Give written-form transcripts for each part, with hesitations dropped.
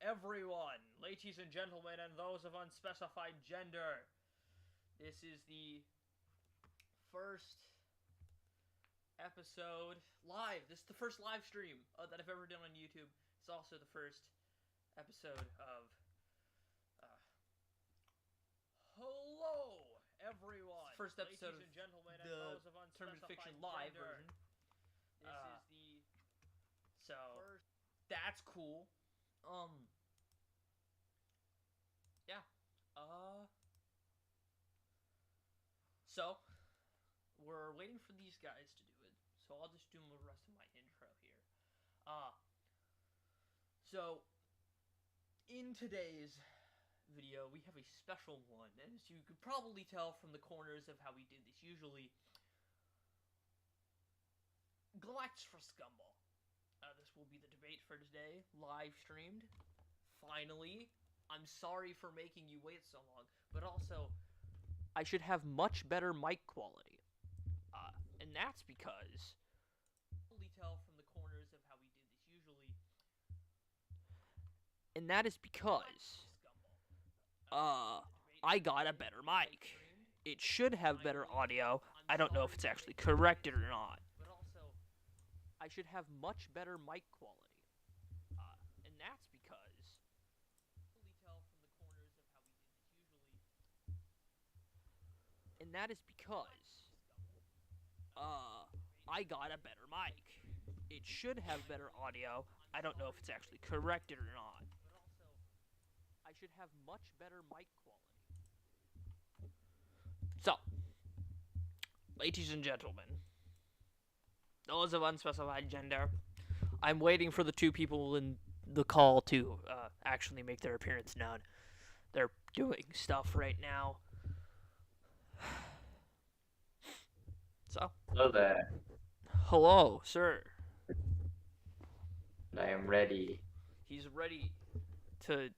everyone, ladies and gentlemen, and those of unspecified gender. This is the first episode live. This is the first live stream that I've ever done on YouTube. It's also the first episode of Hello, everyone. First episode ladies and gentlemen, of the Term and Fiction live version. This is the first. That's cool. Yeah. So we're waiting for these guys to do it. So I'll just do the rest of my intro here. So in today's video, we have a special one, and as you could probably tell from the corners of how we did this usually, Galctus vs. Gumball. This will be the debate for today, live streamed. Finally, I'm sorry for making you wait so long, but also, I should have much better mic quality. And that's because, probably tell from the corners of how we did this usually, and that is because I got a better mic. It should have better audio. I don't know if it's actually corrected or not. But also, I should have much better mic quality. And that's because, and that is because I got a better mic. It should have better audio. I don't know if it's actually corrected or not. But also, I should have much better mic quality. So, ladies and gentlemen, those of unspecified gender, I'm waiting for the two people in the call to actually make their appearance known. They're doing stuff right now. So, Hello there. hello, sir. I am ready. He's ready to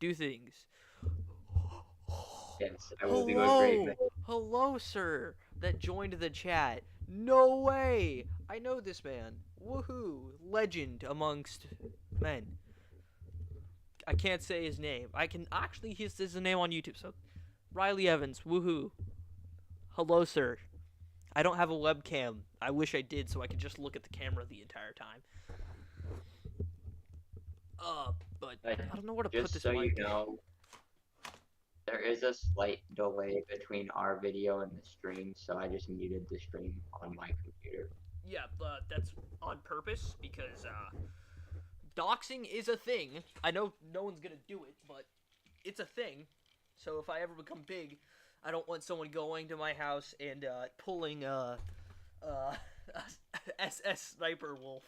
do things. Yes, I will do a great man. Hello, sir, that joined the chat. No way! I know this man. Woohoo! Legend amongst men. I can't say his name. I can actually, his a name on YouTube, so Riley Evans, woohoo. Hello, sir. I don't have a webcam. I wish I did so I could just look at the camera the entire time. But I don't know where to put Just this so mic. you know, there is a slight delay between our video and the stream, so I just muted the stream on my computer. Yeah, but that's on purpose because doxing is a thing. I know no one's gonna do it, but it's a thing. So if I ever become big, I don't want someone going to my house and pulling SS Sniper Wolf.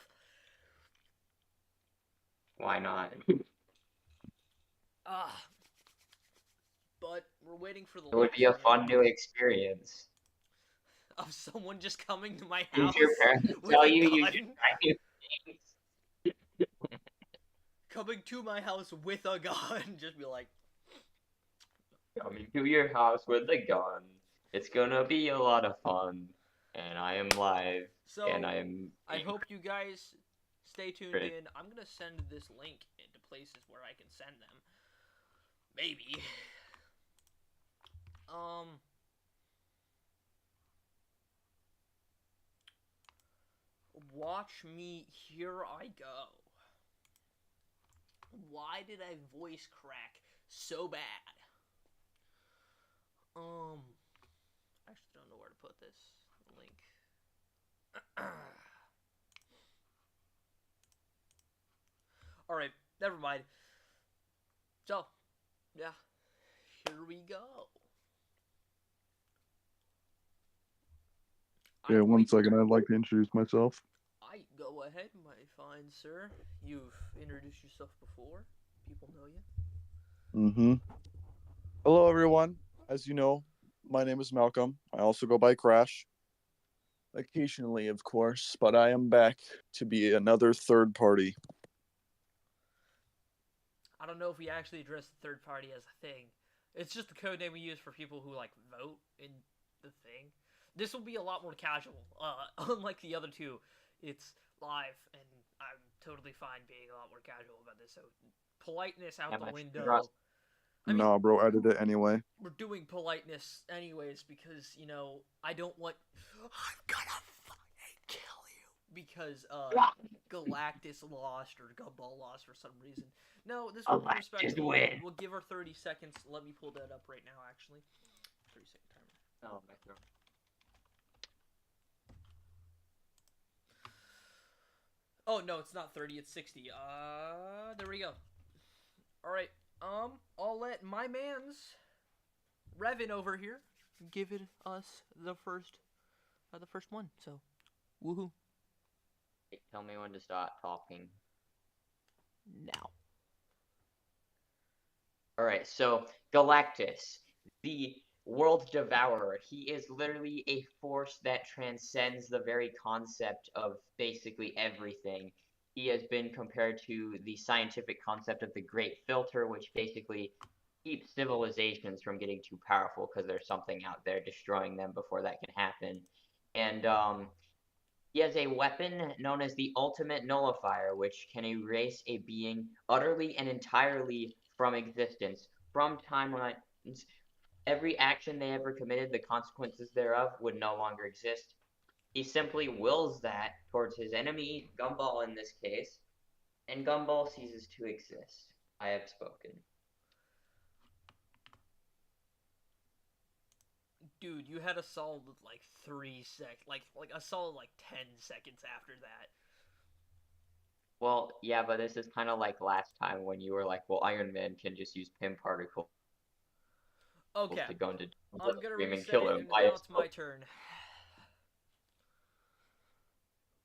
Why not? But we're waiting for the. It would be a fun new experience. Of someone just coming to my house. Did your parents with tell a you gun. you should try new things? Coming to my house with a gun, just be like. Coming to your house with a gun. It's gonna be a lot of fun. And I am live. So, and I hope you guys stay tuned in. I'm gonna send this link into places where I can send them. Maybe. Watch me, here I go. Why did I voice crack so bad? I actually don't know where to put this link. Alright, never mind. So, yeah, here we go. Yeah, one second, I'd like to introduce myself. Go ahead, my fine sir. You've introduced yourself before. People know you. Hello, everyone. As you know, my name is Malcolm. I also go by Crash. Occasionally, of course, but I am back to be another third party. I don't know if we actually address the third party as a thing. It's just the code name we use for people who, like, vote in the thing. This will be a lot more casual. Unlike the other two, it's live, and I'm totally fine being a lot more casual about this, so politeness out Yeah, the my window. trust. I mean, No, bro, edit it anyway. we're doing politeness anyways because, you know, I don't want... I'm gonna fucking kill you! Because, Galactus lost or Gumball lost for some reason. No, this will be Galactus respectful. win. We'll give her 30 seconds. Let me pull that up right now, actually. 30-second timer. Oh, my throat. Oh, no, it's not 30, it's 60. There we go. Alright, I'll let my man's Revin over here give it us the first one, so, woohoo. Tell me when to start talking. Now. Alright, so Galactus, the world devourer, he is literally a force that transcends the very concept of basically everything. He has been compared to the scientific concept of the Great Filter, which basically keeps civilizations from getting too powerful because there's something out there destroying them before that can happen. And he has a weapon known as the Ultimate Nullifier, which can erase a being utterly and entirely from existence, from timelines. Every action they ever committed, the consequences thereof would no longer exist. He simply wills that towards his enemy, Gumball in this case, and Gumball ceases to exist. I have spoken. Dude, you had a solid, like, 3 seconds, like a solid, 10 seconds after that. Well, yeah, but this is kind of like last time when you were like, well, Iron Man can just use Pym particles Okay, to go into I'm gonna Dream and reset kill it, him. and I now have it's my turn.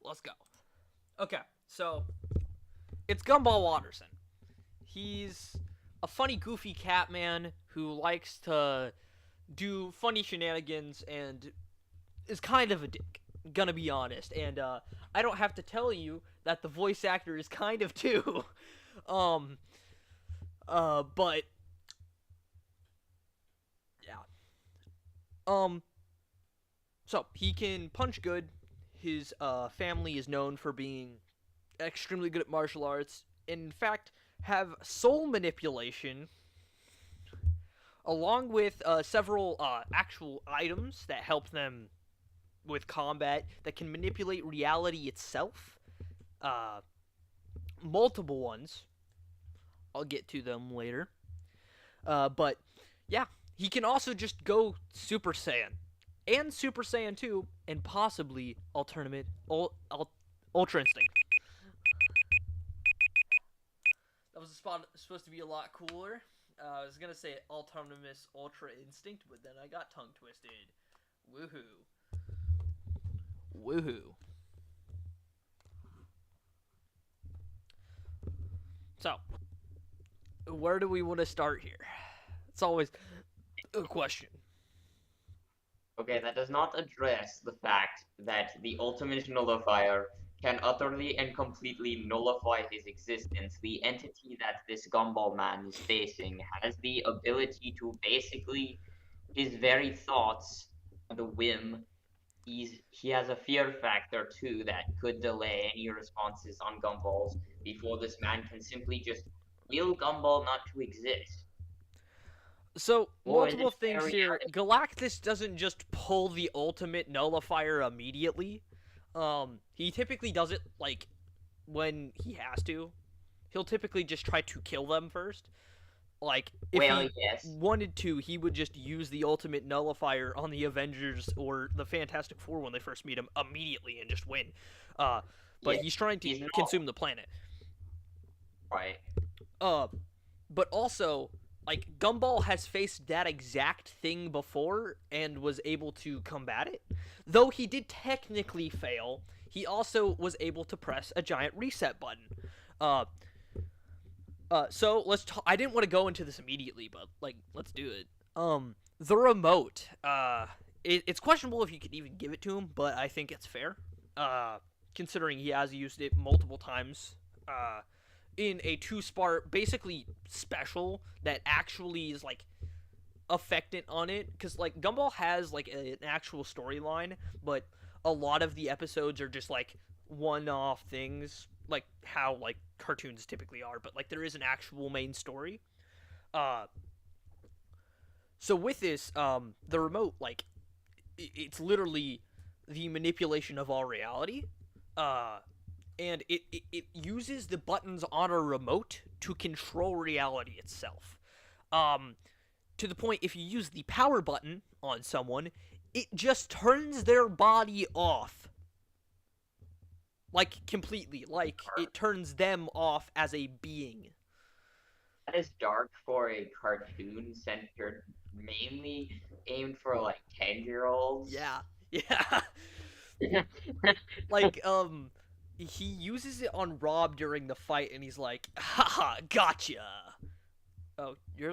Let's go. Okay, so it's Gumball Watterson. He's a funny, goofy cat man who likes to do funny shenanigans and is kind of a dick. Gonna be honest, and I don't have to tell you that the voice actor is kind of too. But yeah. So he can punch good. His family is known for being extremely good at martial arts. In fact, have soul manipulation, along with several actual items that help them with combat that can manipulate reality itself. Multiple ones. I'll get to them later. But yeah, he can also just go Super Saiyan and Super Saiyan 2 and possibly Ultra Instinct. That was supposed to be a lot cooler. I was gonna say Autonomous Ultra Instinct, but then I got tongue twisted. Woohoo. Woohoo. So, where do we want to start here? It's always a question. Okay, that does not address the fact that the Ultimate Nullifier can utterly and completely nullify his existence. The entity that this Gumball man is facing has the ability to basically, his very thoughts, the whim, he has a fear factor too that could delay any responses on Gumballs before this man can simply just will Gumball not to exist. So, Or multiple this things very here. Galactus doesn't just pull the ultimate nullifier immediately. He typically does it, like, when he has to. He'll typically just try to kill them first. Like, if he yes. wanted to, he would just use the ultimate nullifier on the Avengers or the Fantastic Four when they first meet him immediately and just win. But Yeah, he's trying to he's not. consume the planet. Right. But also, like, Gumball has faced that exact thing before and was able to combat it. Though he did technically fail, he also was able to press a giant reset button. So let's talk. I didn't want to go into this immediately, but, like, let's do it. The remote. It's questionable if you could even give it to him, but I think it's fair. Considering he has used it multiple times. In a 2-part, basically special that actually is, like, affectant on it. Because, like, Gumball has, like, an actual storyline, but a lot of the episodes are just, like, one-off things like how like cartoons typically are, but like there is an actual main story. Uh, so with this, the remote, like it's literally the manipulation of all reality. Uh, and it uses the buttons on a remote to control reality itself. Um, to the point, if you use the power button on someone, it just turns their body off. Like, completely. Like, it turns them off as a being. That is dark for a cartoon centered mainly aimed for like 10-year-olds. Yeah. Yeah. Like, he uses it on Rob during the fight, and he's like, haha, gotcha. Oh, you're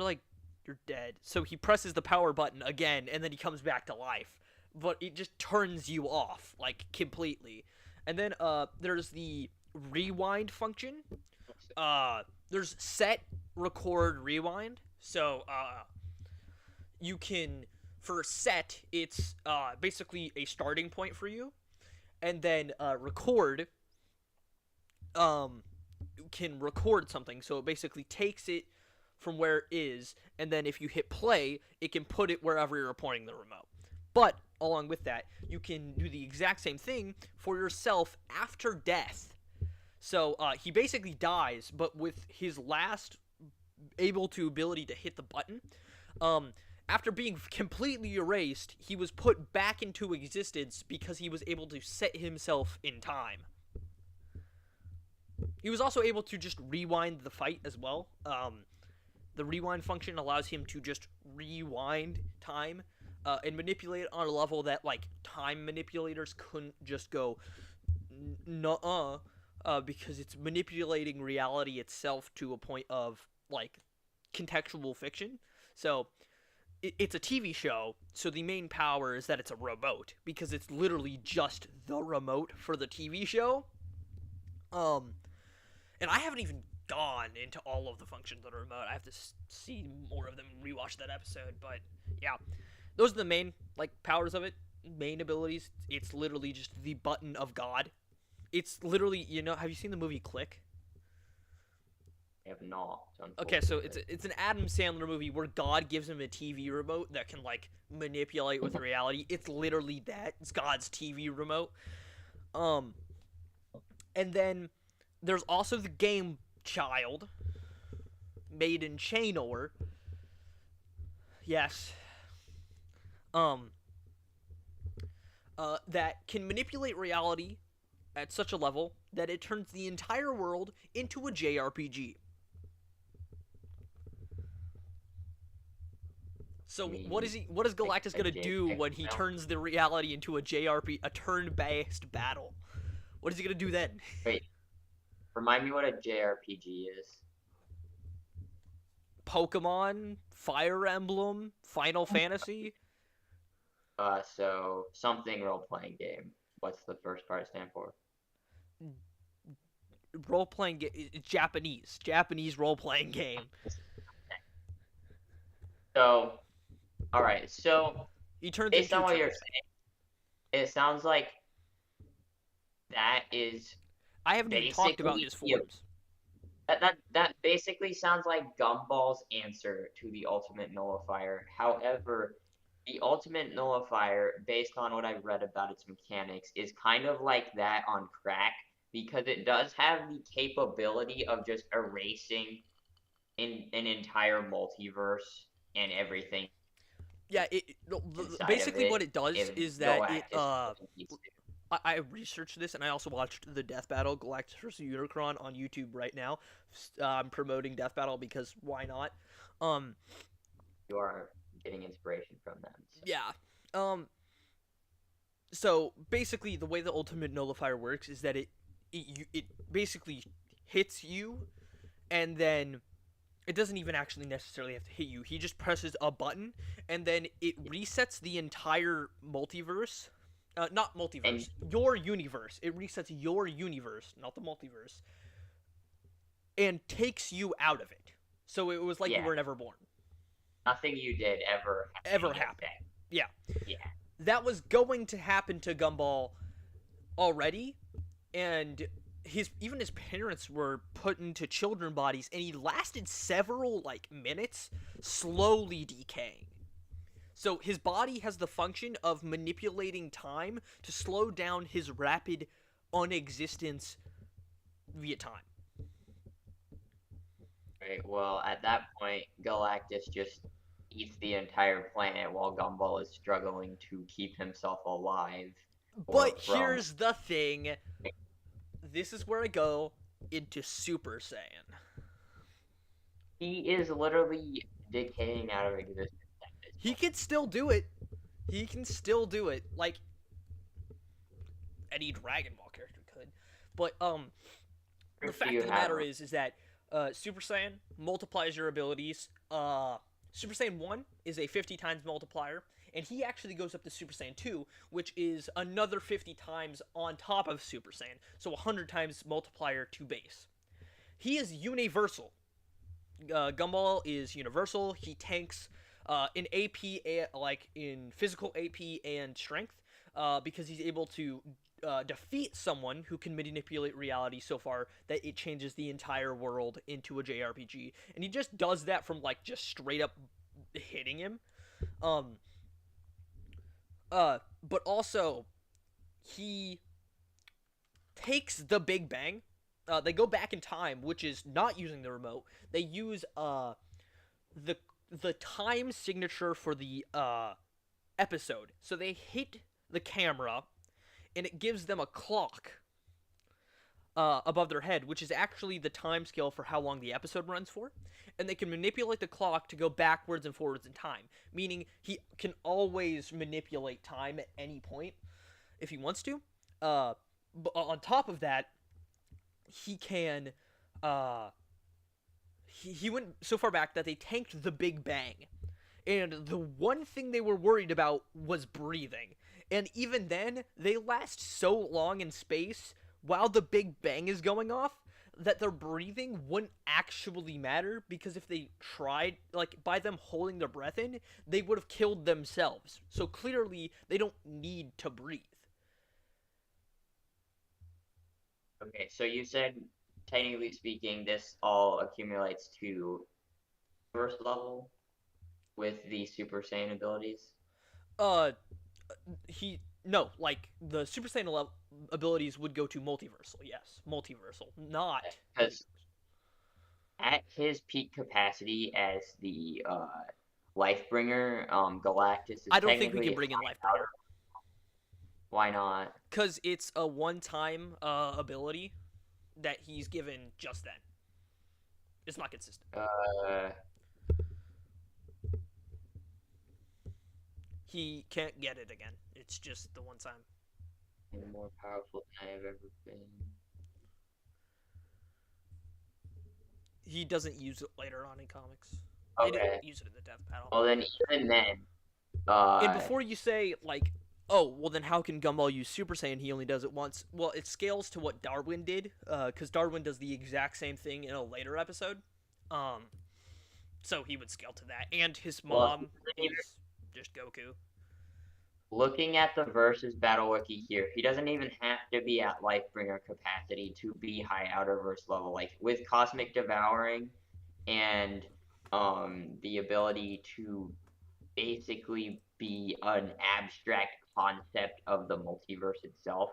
dead. So he presses the power button again, and then he comes back to life. But it just turns you off, like, completely. And then, there's the rewind function. There's set, record, rewind. So, you can, for set, it's, basically a starting point for you. And then, record, can record something. So it basically takes it from where it is, and then if you hit play, it can put it wherever you're pointing the remote. But along with that, you can do the exact same thing for yourself after death. So he basically dies, but with his last ability to hit the button, after being completely erased, he was put back into existence because he was able to set himself in time. He was also able to just rewind the fight as well. The rewind function allows him to just rewind time and manipulate it on a level that, like, time manipulators couldn't just go, nuh-uh, because it's manipulating reality itself to a point of, like, contextual fiction. So, it's a TV show, so the main power is that it's a remote, because it's literally just the remote for the TV show. And I haven't even gone into all of the functions of the remote. I have to see more of them and rewatch that episode. But yeah, those are the main like powers of it, main abilities. It's literally just the button of God. It's literally, have you seen the movie Click? I have not. Okay, so it's an Adam Sandler movie where God gives him a TV remote that can like manipulate with reality. It's literally that. It's God's TV remote. And then there's also the game Child, made in Chainor. Yes. That can manipulate reality at such a level that it turns the entire world into a JRPG. So what is Galactus gonna do when he turns the reality into a JRPG, a turn-based battle? What is he gonna do then? Wait, remind me what a JRPG is. Pokemon, Fire Emblem, Final Fantasy. So something role-playing game. What's the first part stand for? Role-playing game. It's Japanese role-playing game. So, all right. So, He turns based into on what you're saying, it sounds like that is I haven't even talked about his forms. that basically sounds like Gumball's answer to the Ultimate Nullifier. However, the Ultimate Nullifier, based on what I've read about its mechanics, is kind of like that on crack, because it does have the capability of just erasing an entire multiverse and everything. Yeah, basically what it does is that I researched this, and I also watched the Death Battle, Galactus vs. Unicron, on YouTube right now. I'm promoting Death Battle because why not? You are getting inspiration from them. So. Yeah. So basically, the way the Ultimate Nullifier works is that it basically hits you, and then it doesn't even actually necessarily have to hit you. He just presses a button, and then it resets the entire multiverse. Not multiverse. Your universe. It resets your universe, not the multiverse, and takes you out of it. So it was like you were never born. Nothing you did ever happened. Yeah. Yeah. That was going to happen to Gumball already, and even his parents were put into children bodies, and he lasted several like minutes, slowly decaying. So his body has the function of manipulating time to slow down his rapid unexistence via time. Right. Well, at that point, Galactus just eats the entire planet while Gumball is struggling to keep himself alive or But from. here's the thing. This is where I go into Super Saiyan. He is literally decaying out of existence at this He point. can still do it. He can still do it. Like any Dragon Ball character could. But the Proof do fact you of the have? matter is that Super Saiyan multiplies your abilities. Super Saiyan 1 is a 50 times multiplier, and he actually goes up to Super Saiyan 2, which is another 50 times on top of Super Saiyan, so 100 times multiplier to base. He is universal. Gumball is universal. He tanks in AP, like in physical AP and strength, because he's able to defeat someone who can manipulate reality so far that it changes the entire world into a JRPG, and he just does that from like just straight up hitting him. Um, but also he takes the Big Bang. They go back in time, which is not using the remote. They use the the time signature for the episode. So they hit the camera, and it gives them a clock above their head, which is actually the time scale for how long the episode runs for. And they can manipulate the clock to go backwards and forwards in time, meaning he can always manipulate time at any point if he wants to. But on top of that, he can. He went so far back that they tanked the Big Bang. And the one thing they were worried about was breathing. And even then, they last so long in space while the Big Bang is going off that their breathing wouldn't actually matter, because if they tried, like, by them holding their breath in, they would have killed themselves. So clearly, they don't need to breathe. Okay, so you said, technically speaking, this all accumulates to first level with the Super Saiyan abilities. Uh, no, like, the Super Saiyan abilities would go to multiversal, yes. Multiversal, not. Because at his peak capacity as the Lifebringer, Galactus is I don't think we technically can bring in Lifebringer. Why not? Because it's a one-time ability that he's given just then. It's not consistent. He can't get it again. It's just the one time. I'm more powerful than I have ever been. He doesn't use it later on in comics. Okay. They didn't use it in the death battle. Well, then even then, and before you say, like, oh, well then how can Gumball use Super Saiyan? He only does it once. Well, it scales to what Darwin did, because Darwin does the exact same thing in a later episode. So he would scale to that. And his mom is just Goku. Looking at the Versus Battle Wiki here, he doesn't even have to be at Lifebringer capacity to be high Outerverse level. Like, with Cosmic Devouring and the ability to basically be an abstract concept of the multiverse itself,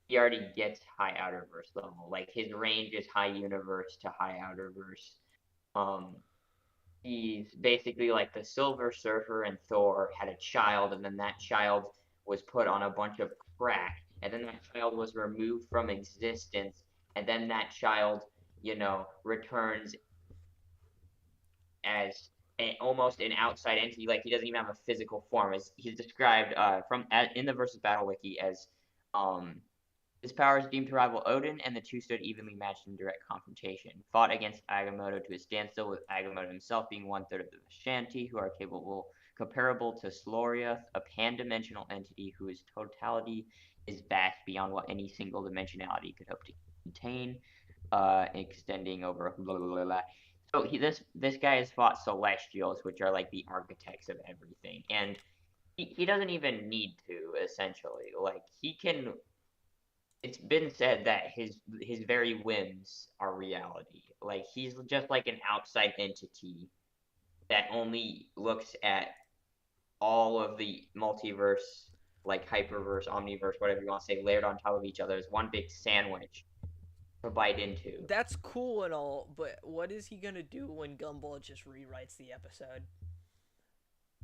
he already gets high Outerverse level. Like, his range is high Universe to high Outerverse. He's basically like the Silver Surfer and Thor had a child, and then that child was put on a bunch of crack, and then that child was removed from existence, and then that child, returns as almost an outside entity. Like, he doesn't even have a physical form. He's described in the Versus Battle Wiki as his powers deemed to rival Odin, and the two stood evenly matched in direct confrontation. Fought against Agamotto to a standstill, with Agamotto himself being one-third of the Vishanti, who are comparable to Sloriath, a pan-dimensional entity whose totality is vast beyond what any single dimensionality could hope to contain, extending over blah, blah, blah, blah. So this guy has fought Celestials, which are like the architects of everything, and he doesn't even need to, essentially. Like, he can it's been said that his very whims are reality. Like he's just like an outside entity that only looks at all of the multiverse, like hyperverse, omniverse, whatever you want to say, layered on top of each other as one big sandwich to bite into. That's cool and all, but what is he gonna do when Gumball just rewrites the episode?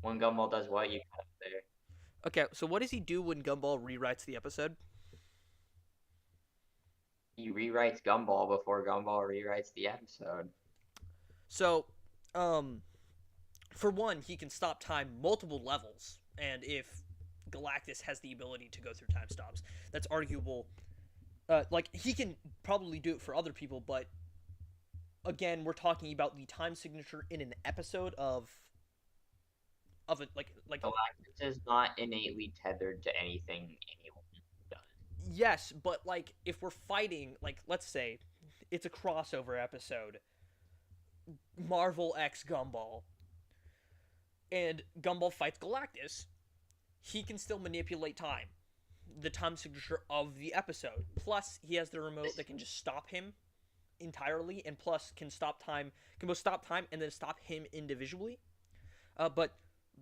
When Gumball does what, you cut there. Okay, so what does he do when Gumball rewrites the episode? He rewrites Gumball before Gumball rewrites the episode. So, for one, he can stop time multiple levels, and if Galactus has the ability to go through time stops, that's arguable. Like he can probably do it for other people, but again, we're talking about the time signature in an episode of it, like Galactus is not innately tethered to anything anyone does. yes, but like if we're fighting, like let's say it's a crossover episode, Marvel X Gumball, and Gumball fights Galactus, he can still manipulate time, the time signature of the episode. Plus, he has the remote that can just stop him entirely, and plus can both stop time and then stop him individually. But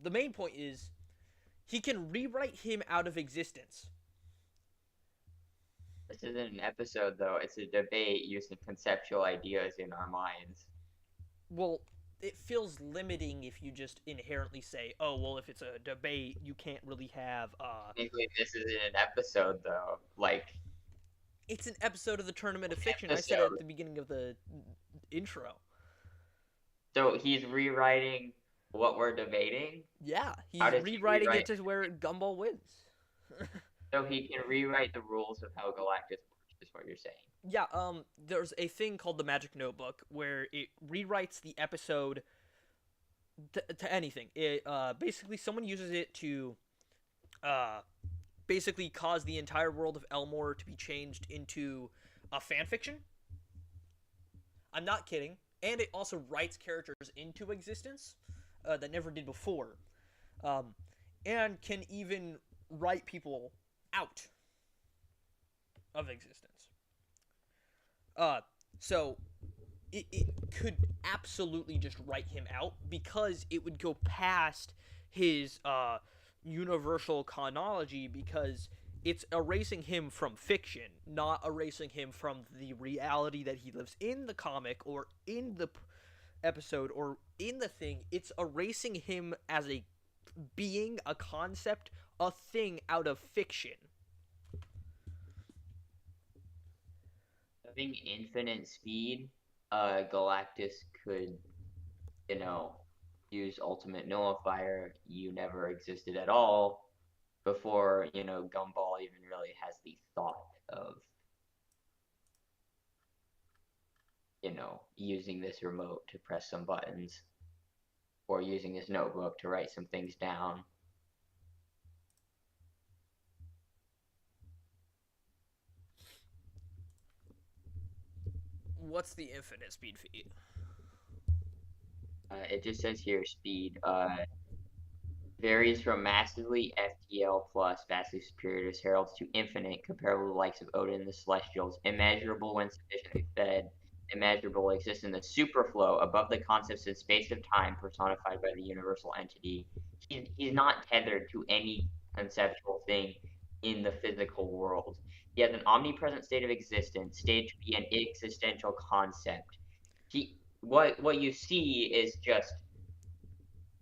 the main point is he can rewrite him out of existence. This isn't an episode, though. It's a debate using conceptual ideas in our minds. Well, it feels limiting if you just inherently say, oh, well, if it's a debate, you can't really have, Technically, this isn't an episode, though. Like, it's an episode of the Tournament of Fiction. I said it at the beginning of the intro. So he's rewriting what we're debating? Yeah, he's rewriting it to where Gumball wins. So he can rewrite the rules of how Galactus works, is what you're saying. Yeah, there's a thing called the Magic Notebook where it rewrites the episode to anything. It basically someone uses it to basically cause the entire world of Elmore to be changed into a fan fiction. I'm not kidding. And it also writes characters into existence that never did before. And can even write people out of existence. So it could absolutely just write him out because it would go past his universal chronology, because it's erasing him from fiction, not erasing him from the reality that he lives in the comic or in the episode or in the thing. It's erasing him as a being, a concept, a thing out of fiction. Having infinite speed, Galactus could, use Ultimate Nullifier. You never existed at all before, Gumball even really has the thought of, using this remote to press some buttons or using this notebook to write some things down. What's the infinite speed feat? It just says here speed varies from massively FTL plus, vastly superior to Heralds, to infinite, comparable to the likes of Odin and the Celestials, immeasurable when sufficiently fed, immeasurable, exists in the superflow, above the concepts of space of time personified by the universal entity. He's not tethered to any conceptual thing in the physical world. He has an omnipresent state of existence, stated to be an existential concept. What you see is just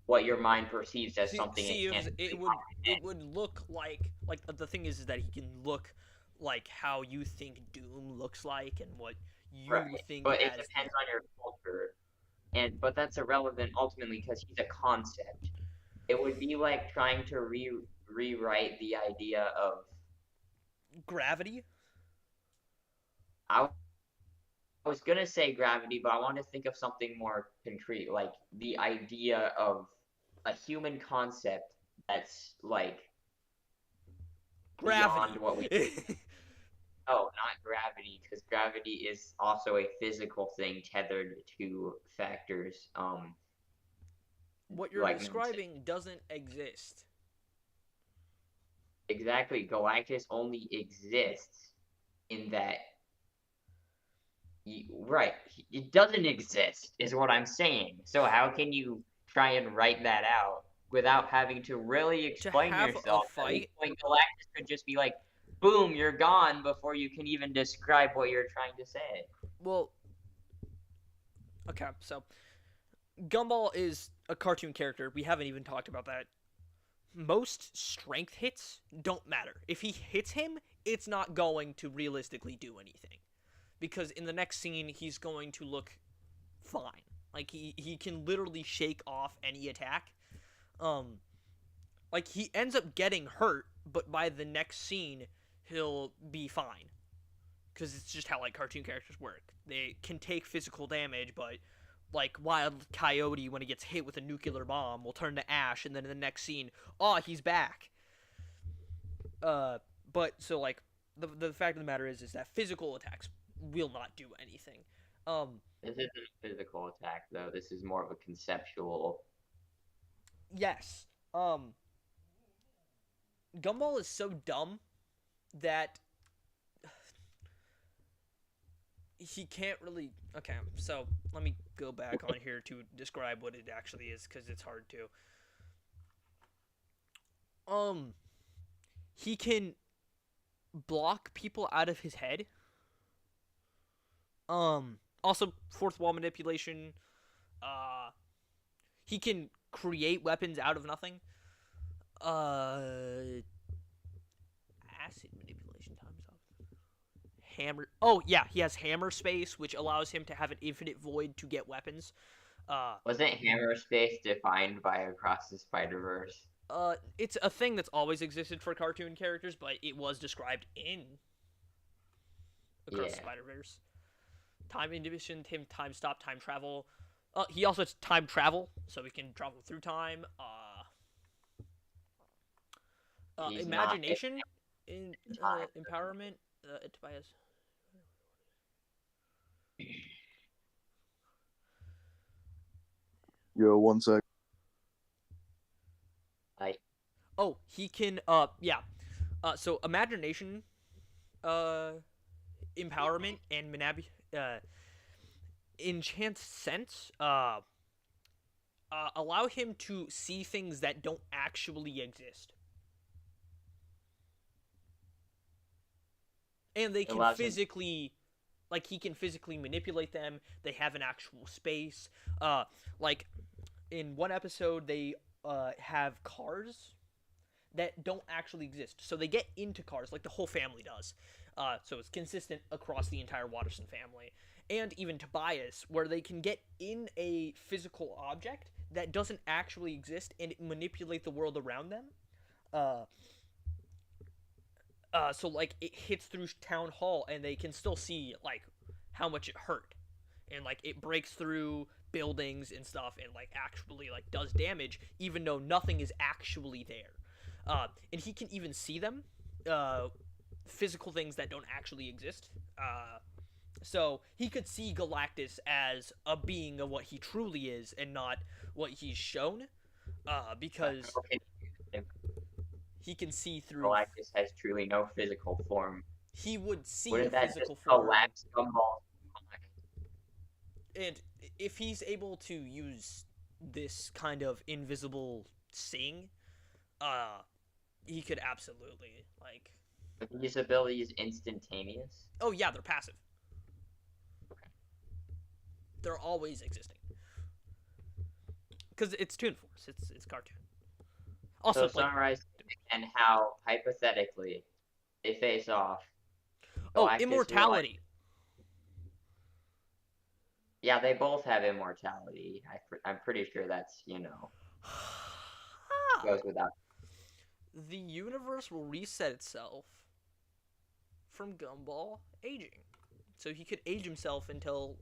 what your mind perceives as something. It would look like the thing is that he can look like how you think Doom looks like and what you think. But it depends on your culture, but that's irrelevant ultimately because he's a concept. It would be like trying to rewrite the idea of gravity. I was gonna say gravity, but I want to think of something more concrete, like the idea of a human concept that's like gravity. Beyond what we. No, not gravity, because gravity is also a physical thing tethered to factors. What you're describing doesn't exist. Exactly, Galactus only exists in that right, it doesn't exist, is what I'm saying. So how can you try and write that out without having to really To explain have a yourself? At which fight, point Galactus could just be like, "Boom, you're gone," before you can even describe what you're trying to say. well, okay, so Gumball is a cartoon character. We haven't even talked about that. Most strength hits don't matter. If he hits him, it's not going to realistically do anything. Because in the next scene, he's going to look fine. Like, he can literally shake off any attack. Um, like, he ends up getting hurt, but by the next scene, he'll be fine. Because it's just how, like, cartoon characters work. They can take physical damage, but like Wild Coyote, when he gets hit with a nuclear bomb, will turn to ash, and then in the next scene, oh, he's back. But so like the fact of the matter is that physical attacks will not do anything. This isn't a physical attack, though. This is more of a conceptual. Yes. Gumball is so dumb that he can't really. Okay, so let me go back on here to describe what it actually is because it's hard to. He can block people out of his head. Also fourth wall manipulation. He can create weapons out of nothing. Acid manipulation times up. Hammer. Oh yeah, he has hammer space, which allows him to have an infinite void to get weapons. Wasn't Hammer Space defined by Across the Spider-Verse? It's a thing that's always existed for cartoon characters, but it was described in Across the Spider-Verse. Time inhibition, time stop, time travel. He also has time travel, so he can travel through time. Imagination, empowerment. Tobias. Yo, 1 sec. Oh, he can. Yeah. So imagination, empowerment, and enchant sense. Allow him to see things that don't actually exist. And they can physically, like, he can physically manipulate them. They have an actual space. Like, in one episode, they have cars that don't actually exist. So they get into cars, like the whole family does. So it's consistent across the entire Watterson family. And even Tobias, where they can get in a physical object that doesn't actually exist and manipulate the world around them. So like it hits through town hall and they can still see like how much it hurt, and like it breaks through buildings and stuff and like actually like does damage even though nothing is actually there. And he can even see them, physical things that don't actually exist. So he could see Galactus as a being of what he truly is and not what he's shown, because he can see through. Galactus has truly no physical form. He would see Wouldn't a physical just form. Collapse Gumball? And if he's able to use this kind of invisible seeing, he could absolutely like. His ability is instantaneous. Oh yeah, they're passive. Okay. They're always existing. Because it's Toon Force. It's cartoon. Also, so summarize and how hypothetically they face off. Oh, immortality. Yeah, they both have immortality. I'm pretty sure that's goes without. The universe will reset itself from Gumball aging, so he could age himself until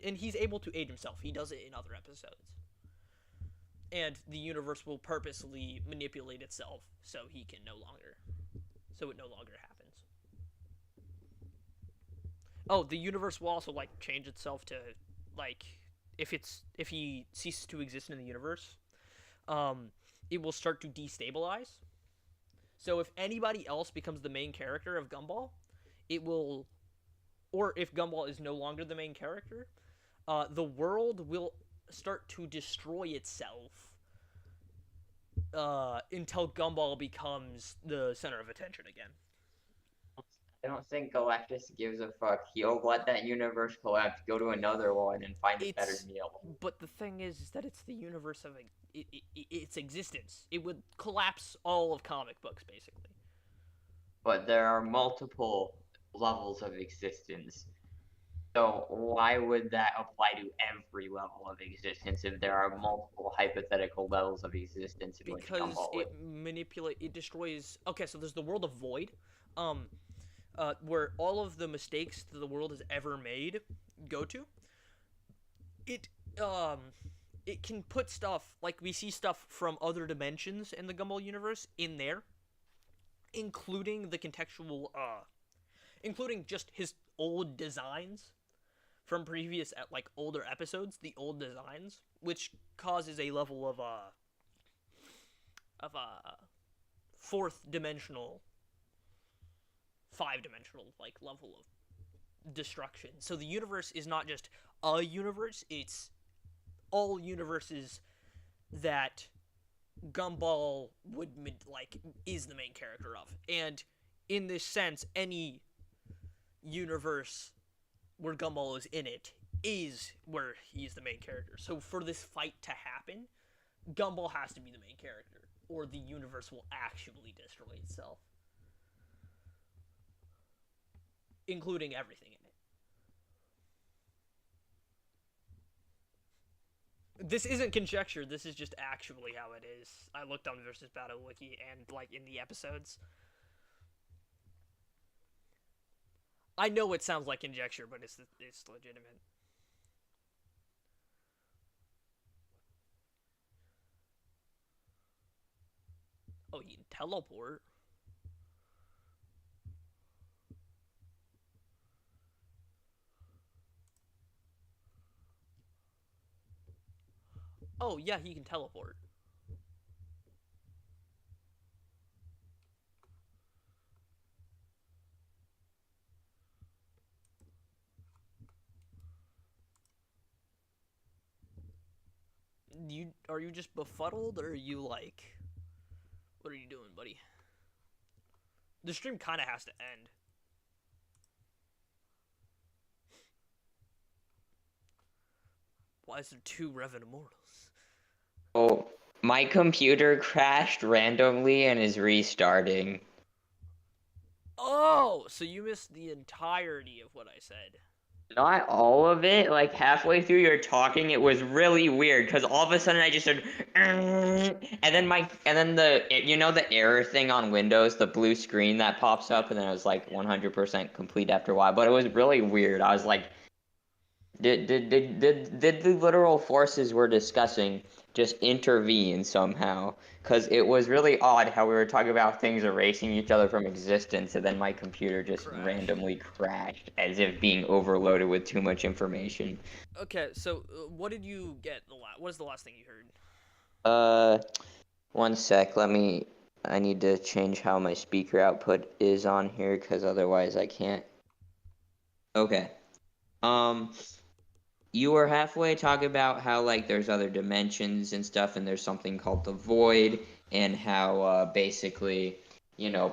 and he's able to age himself. He does it in other episodes. And the universe will purposely manipulate itself so it no longer happens. Oh, the universe will also like change itself to like if he ceases to exist in the universe, it will start to destabilize. So if anybody else becomes the main character of Gumball, it will, or if Gumball is no longer the main character, the world will start to destroy itself until Gumball becomes the center of attention again. I don't think Galactus gives a fuck. He'll let that universe collapse, go to another one, and find a better deal. But the thing is that it's the universe of its existence. It would collapse all of comic books, basically. But there are multiple levels of existence. So why would that apply to every level of existence if there are multiple hypothetical levels of existence in which Gumball would? It destroys. Okay, so there's the world of Void, where all of the mistakes that the world has ever made go to. It can put stuff, like we see stuff from other dimensions in the Gumball universe in there, including the contextual, including just his old designs from previous, like, older episodes, the old designs, which causes a level of fourth dimensional, 5-dimensional, like, level of destruction. So the universe is not just a universe, it's all universes that Gumball would, like, is the main character of. And in this sense, any universe where Gumball is in it is where he's the main character. So for this fight to happen, Gumball has to be the main character, or the universe will actually destroy itself, including everything in it. This isn't conjecture, this is just actually how it is. I looked on Versus Battle Wiki and, like, in the episodes. I know it sounds like conjecture, but it's legitimate. Oh, you can teleport. Oh, yeah, he can teleport. Are you just befuddled, or are you, like, what are you doing, buddy? The stream kind of has to end. Why is there 2 Revan Immortals? Oh, my computer crashed randomly and is restarting. Oh, so you missed the entirety of what I said. Not all of it. Like halfway through your talking, it was really weird because all of a sudden I just heard, and then the error thing on Windows, the blue screen that pops up, and then it was like 100% complete after a while. But it was really weird. I was like, did the literal forces we're discussing just intervene somehow? Because it was really odd how we were talking about things erasing each other from existence, and then my computer just randomly crashed as if being overloaded with too much information. Okay, so what did you get? What was the last thing you heard? One sec. I need to change how my speaker output is on here, because otherwise I can't. Okay. You were halfway talking about how, like, there's other dimensions and stuff, and there's something called the Void, and how, basically,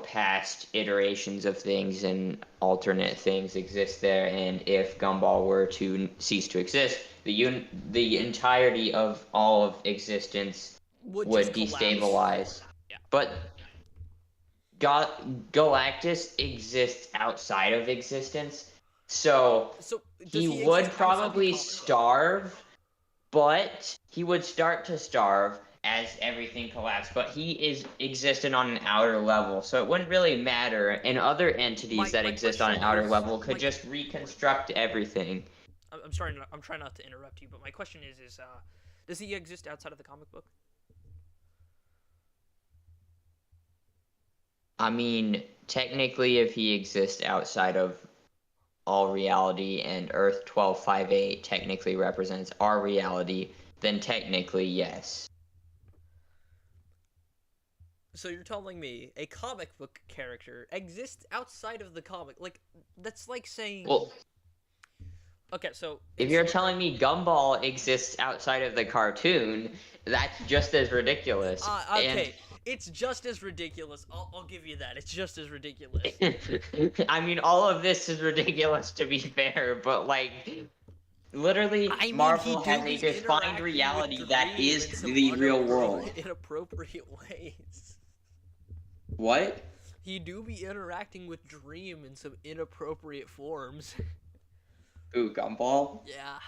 past iterations of things and alternate things exist there, and if Gumball were to cease to exist, the entirety of all of existence would destabilize. Yeah. But Galactus exists outside of existence, so he would probably starve, but he would start to starve as everything collapsed, but he is existent on an outer level, so it wouldn't really matter, and other entities that exist on an outer level could just reconstruct everything. I'm trying not to interrupt you, but my question is does he exist outside of the comic book? I mean, technically, if he exists outside of all reality and Earth 1258 technically represents our reality, then technically, yes. So you're telling me a comic book character exists outside of the comic? Like, that's like saying. Well, Okay, so if you're telling me Gumball exists outside of the cartoon, that's just as ridiculous. And okay, it's just as ridiculous. I'll give you that. It's just as ridiculous. I mean, all of this is ridiculous to be fair, but like, literally, I mean, Marvel he has do a be defined interacting reality with that Dream is in some the real world. inappropriate ways. What? He do be interacting with Dream in some inappropriate forms. Ooh, Gumball? Yeah.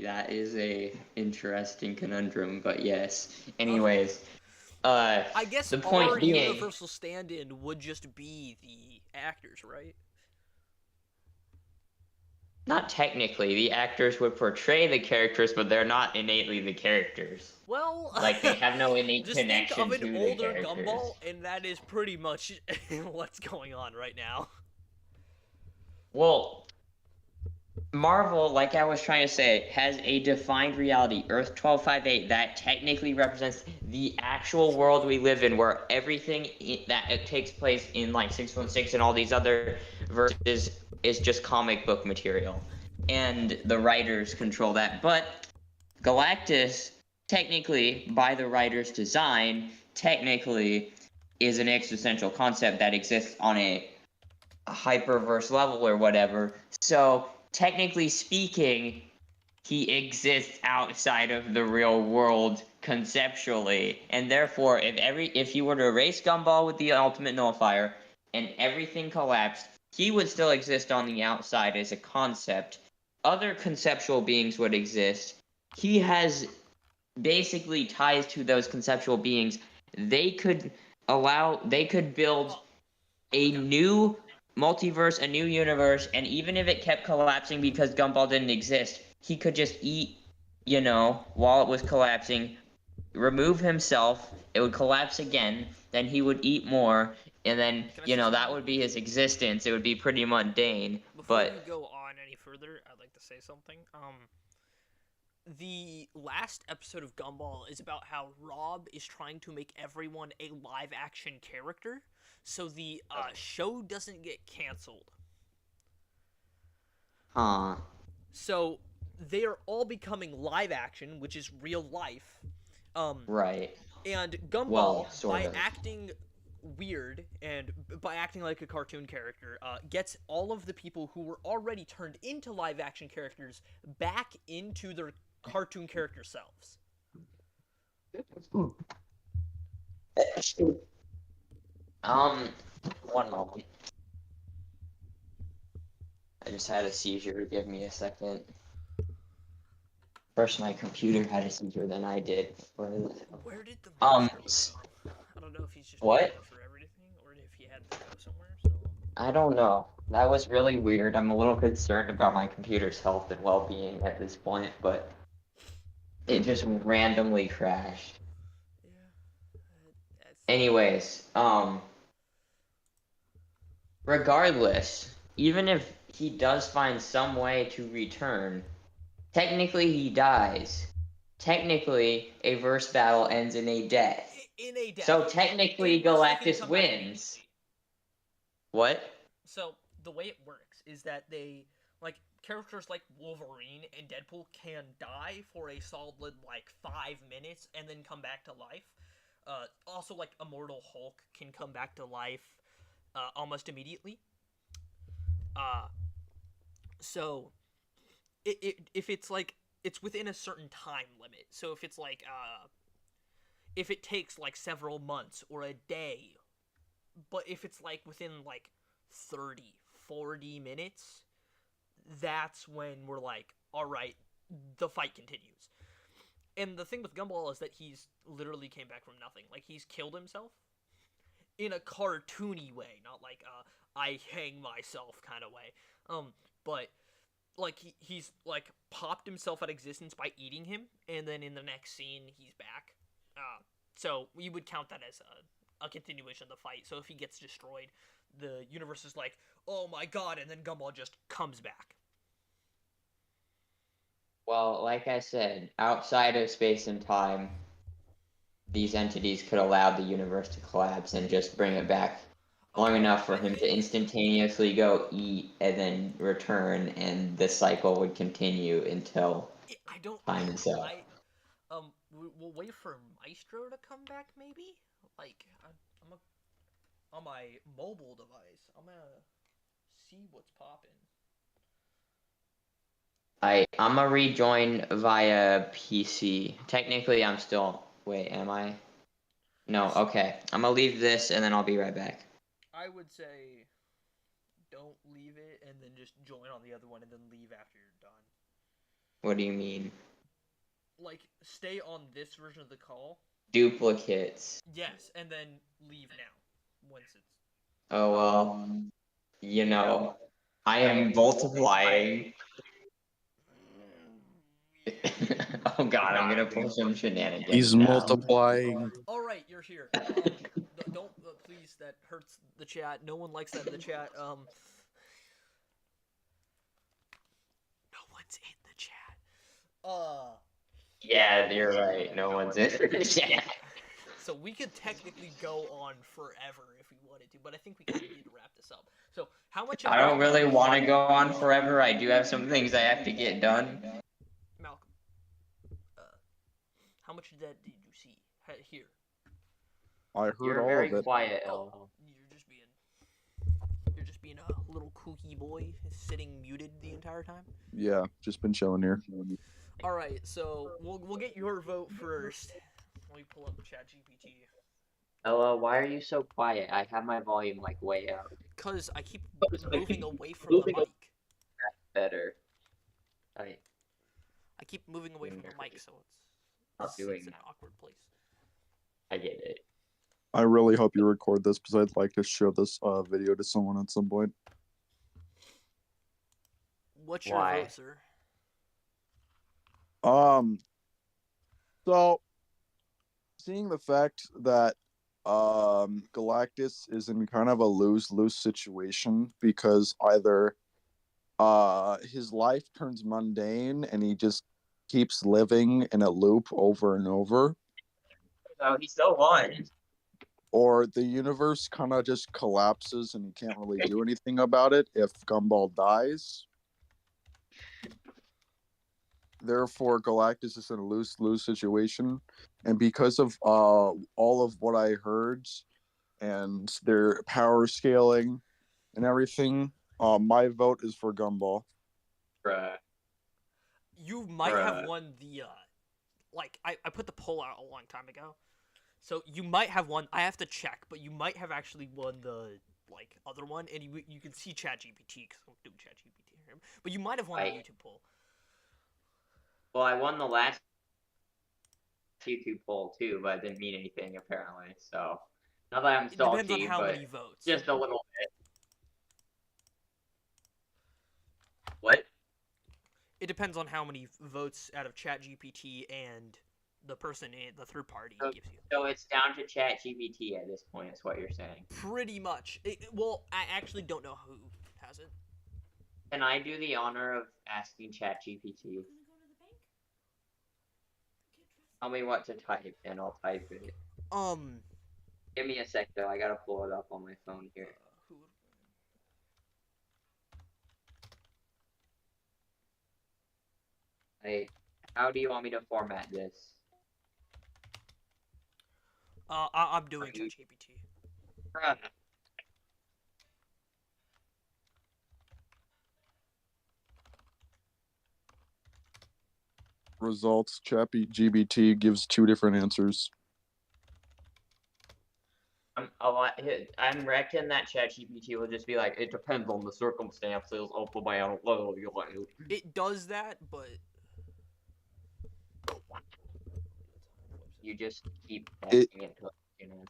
That is a interesting conundrum, but yes. Anyways, I guess the our point being, universal stand-in would just be the actors, right? not technically, the actors would portray the characters, but they're not innately the characters. Well, Like, they have no innate just think connection of an to the older characters. Gumball, and that is pretty much what's going on right now. Well, Marvel, like I was trying to say, has a defined reality, Earth 1258, that technically represents the actual world we live in, where everything that it takes place in like 616 and all these other verses is just comic book material, and the writers control that. But Galactus, technically, by the writer's design, technically is an existential concept that exists on a hyperverse level or whatever. So technically speaking, he exists outside of the real world conceptually, and therefore, if you were to erase Gumball with the ultimate nullifier and everything collapsed, he would still exist on the outside as a concept. Other conceptual beings would exist. He has basically ties to those conceptual beings. They could build a new multiverse, a new universe, and even if it kept collapsing because Gumball didn't exist, he could just eat, while it was collapsing, remove himself, it would collapse again, then he would eat more, and then, Can I say something? that would be his existence. It would be pretty mundane, Before but you go on any further, I'd like to say something. The last episode of Gumball is about how Rob is trying to make everyone a live-action character, so the show doesn't get canceled. huh. So they are all becoming live-action, which is real life. Right. And Gumball, Well, sort by of. acting weird and by acting like a cartoon character, gets all of the people who were already turned into live-action characters back into their cartoon character selves. One moment. I just had a seizure. Give me a second. First, my computer had a seizure, then I did. Where did the monster s- go? I don't know if he's just What? waiting for everything, or if he had to go somewhere. So I don't know. That was really weird. I'm a little concerned about my computer's health and well-being at this point, but it just randomly crashed. yeah, that's Anyways, regardless, even if he does find some way to return, technically he dies. Technically, a verse battle ends in a death. in a death. So technically, In which they can Galactus come back wins. What? So the way it works is that they like characters like Wolverine and Deadpool can die for a solid like 5 minutes and then come back to life. Also, like Immortal Hulk can come back to life almost immediately. So if it's like it's within a certain time limit. So if it's like if it takes like several months or a day, but if it's like within like 30, 40 minutes, that's when we're like, all right, the fight continues. And the thing with Gumball is that he's literally came back from nothing. Like, he's killed himself in a cartoony way, not like I hang myself kind of way. But like he's like popped himself out of existence by eating him, and then in the next scene he's back. So we would count that as a continuation of the fight. So if he gets destroyed, the universe is like, oh my god, and then Gumball just comes back. Well, like I said, outside of space and time, these entities could allow the universe to collapse and just bring it back long enough for him to instantaneously go eat and then return, and the cycle would continue until I don't. time is up. We'll wait for Maestro to come back, maybe. Like, on my mobile device, I'm gonna see what's popping. I'm gonna rejoin via PC. Technically, I'm still. Wait, am I? No. Okay. I'm gonna leave this and then I'll be right back. I would say, don't leave it and then just join on the other one and then leave after you're done. What do you mean? Like, stay on this version of the call. Duplicates. Yes, and then leave now once it's. Oh well. You know, I am multiplying. Oh god, I'm gonna pull some shenanigans. He's now. multiplying. All right, you're here. Don't please. That hurts the chat. No one likes that in the chat. No one's in the chat. Yeah, you're right. No one's in the chat. So we could technically go on forever if we wanted to, but I think we kind of need to wrap this up. So how much? I don't really want to go on forever. I do have some things I have to get done. Malcolm, how much of that did you see here? I heard You're all very of it. quiet, Oh, El. you're just being a little kooky boy, sitting muted the entire time. Yeah, just been chilling here. All right, so we'll get your vote first. Let me pull up ChatGPT. Ella, why are you so quiet? I have my volume like way up. Cause I keep moving away from the mic. Better. I keep moving away from the mic, so it's doing an that. awkward place. I get it. I really hope you record this because I'd like to show this video to someone at some point. What's your Why? vote, sir? So seeing the fact that Galactus is in kind of a lose-lose situation because either his life turns mundane and he just keeps living in a loop over and over, So he still won. or the universe kind of just collapses and he can't really do anything about it if Gumball dies. Therefore, Galactus is in a lose-lose situation, and because of all of what I heard and their power scaling and everything, my vote is for Gumball. Bruh. You might have won the I put the poll out a long time ago, so you might have won. I have to check, but you might have actually won the other one, and you can see ChatGPT because I'm doing ChatGPT here, but you might have won the YouTube poll. Well, I won the last YouTube poll too, but it didn't mean anything apparently. So not that I'm salty, It depends on how but many votes. just a little bit. What? It depends on how many votes out of ChatGPT and the person in the third party gives you. So it's down to ChatGPT at this point, is what you're saying. Pretty much. Well, I actually don't know who has it. Can I do the honor of asking ChatGPT? Tell me what to type, and I'll type it. Give me a sec, though. I gotta pull it up on my phone here. How do you want me to format this? I'm doing ChatGPT. Bruh. Results: ChatGPT gives two different answers. I'm reckon that ChatGPT will just be like, it depends on the circumstances of the battle. It does that, but you just keep asking it to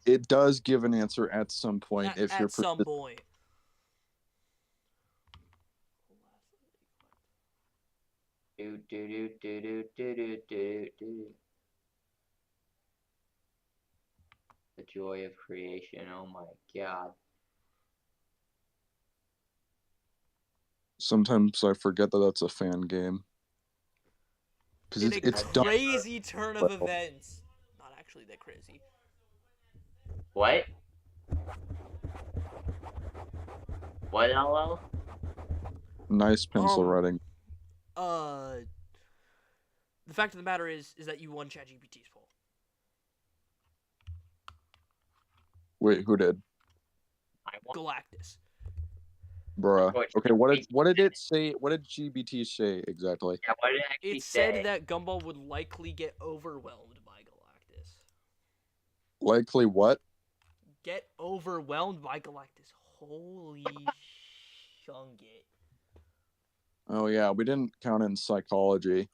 It does give an answer at some point if you're at some point. The joy of creation. Oh my god. Sometimes I forget that that's a fan game. Because it's crazy turn of events. Not actually that crazy. What? What, LL? Nice pencil writing. The fact of the matter is that you won ChatGPT's poll. Wait, who did? I want Galactus. Bruh. George. Okay, what did it say? What did GBT say exactly? Yeah, what did it actually It say? said that Gumball would likely get overwhelmed by Galactus. Likely what? Get overwhelmed by Galactus. Holy shungit. Oh yeah, we didn't count in psychology.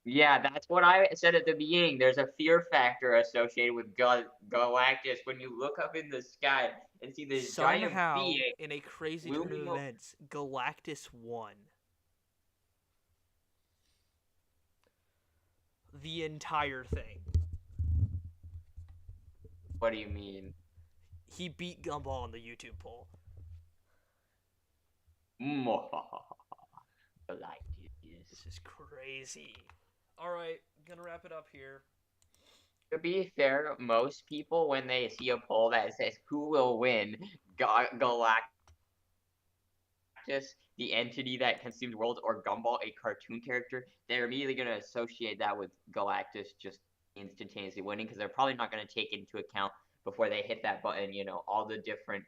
Yeah, that's what I said at the beginning. There's a fear factor associated with Galactus when you look up in the sky and see this giant Somehow, being in a crazy turn of looming events, Galactus won. The entire thing. What do you mean? He beat Gumball on the YouTube poll. Galactus. This is crazy. Alright, gonna wrap it up here. To be fair, most people, when they see a poll that says who will win, Galactus, the entity that consumed worlds, or Gumball, a cartoon character, they're immediately going to associate that with Galactus just instantaneously winning, because they're probably not going to take into account before they hit that button, you know, all the different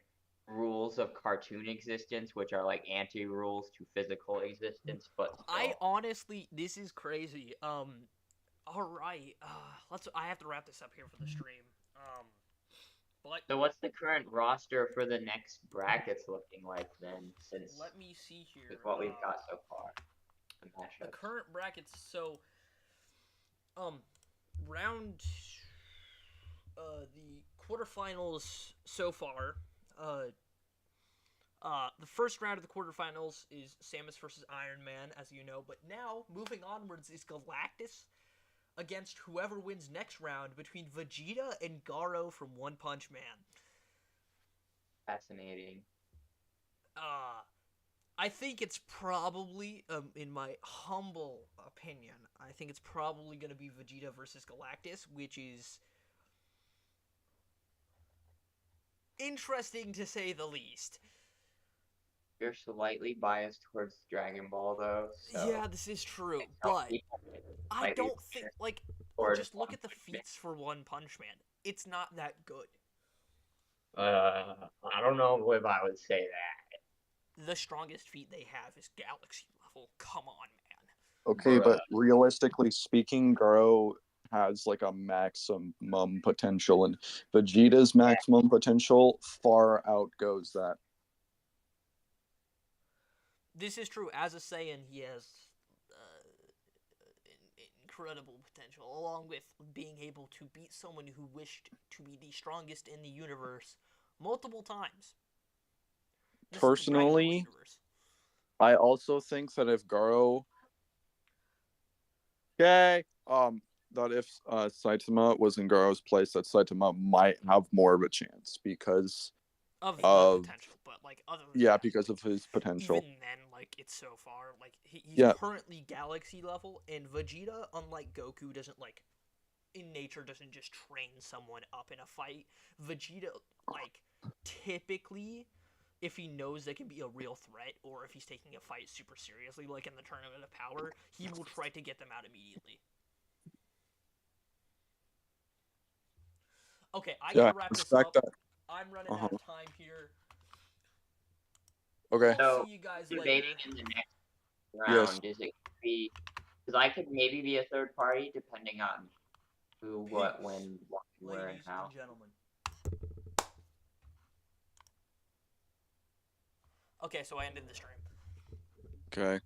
rules of cartoon existence, which are like anti-rules to physical existence, but still. I honestly, this is crazy. Alright, I have to wrap this up here for the stream. But So what's the current roster for the next brackets looking like then, since let me see here. with what we've got so far? The current brackets, so round the quarterfinals so far, the first round of the quarterfinals is Samus versus Iron Man, as you know, but now moving onwards is Galactus against whoever wins next round between Vegeta and Garo from One Punch Man. Fascinating. I think it's probably, in my humble opinion, I think it's probably going to be Vegeta versus Galactus, which is interesting to say the least. You're slightly biased towards Dragon Ball, though. So Yeah, this is true, but I don't think, like, just look at the feats for One Punch Man. It's not that good. I don't know if I would say that. The strongest feat they have is Galaxy level. Come on, man. Okay, but realistically speaking, Garo has like a maximum potential, and Vegeta's maximum potential far outgoes that. This is true. As a Saiyan, he has incredible potential, along with being able to beat someone who wished to be the strongest in the universe multiple times. Personally, I also think that if Garo, that if Saitama was in Garo's place, that Saitama might have more of a chance because of potential, but like other than that, because of his potential. Even then, like it's so far, like he's currently Galaxy level, and Vegeta, unlike Goku, doesn't like in nature doesn't just train someone up in a fight. Vegeta, like typically, if he knows they can be a real threat, or if he's taking a fight super seriously, like in the Tournament of Power, he will try to get them out immediately. Okay, I gotta wrap this up. I'm running out of time here. Okay. So, see you guys debating later. in the next round, is it be because I could maybe be a third party depending on who, what, when, what, where, and how. Ladies and gentlemen. Okay, so I ended the stream. Okay.